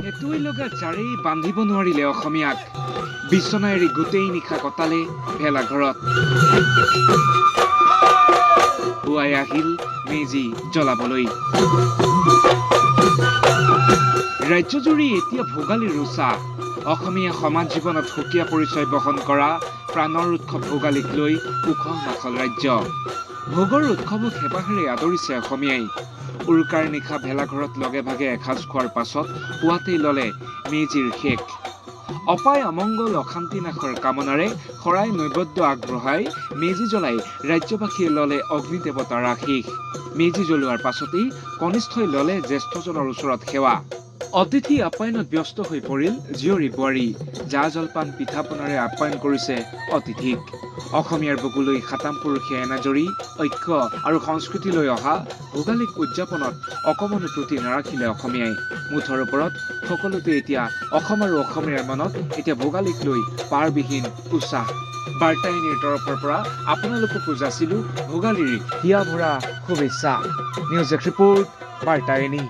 এটুই লগা জাৰেই বান্ধিব নোৱাৰিলে অসমীয়াক বিচনা এৰি গোটেই নিশা কটালে ভেলাঘৰত পুৱাই আহিল মেজি জ্বলাবলৈ ৰাজ্যজুৰি এতিয়া ভোগালীৰ উৎসাহ অসমীয়া সমাজ জীৱনত সুকীয়া পৰিচয় বহন কৰা প্ৰাণৰ উৎসৱ ভোগালীক লৈ উখল মাখল ৰাজ্য ভোগৰ উৎসৱক হেঁপাহেৰে আদৰিছে অসমীয়াই উৰুকাৰ নিশা ভেলাঘৰত লগে ভাগে এসাঁজ খোৱাৰ পাছত পুৱাতেই ল'লে মেজিৰ শেষ অপায় অমংগল অশান্তি নাশৰ কামনাৰে শৰাই নৈবেদ্য আগবঢ়াই মেজি জ্বলাই ৰাজ্যবাসীয়ে ল'লে অগ্নি দেৱতাৰ আশীষ মেজি জ্বলোৱাৰ পাছতেই কনিষ্ঠই ল'লে জ্যেষ্ঠজনৰ ওচৰত সেৱা অতিথি আপ্যায়নত ব্যস্ত হৈ পৰিল জীয়ৰী বোৱাৰী জা জলপান পিঠা পনাৰে আপ্যায়ন কৰিছে অতিথিক অসমীয়াৰ বুকুলৈ সাতাম পুৰুষে এনাজৰি ঐক্য আৰু সংস্কৃতিলৈ অহা ভোগালীক উদযাপনত অকমানো ত্ৰুটি নাৰাখিলে অসমীয়াই মুঠৰ ওপৰত সকলোতে এতিয়া অসম আৰু অসমীয়াৰ মনত এতিয়া ভোগালীক লৈ পাৰবিহীন উৎসাহ বাৰ্তায়নীৰ তৰফৰ পৰা আপোনালোককো যাচিলো ভোগালীৰ হিয়া ভৰা শুভেচ্ছা নিউজ ৰিপৰ্ট বাৰ্তায়নী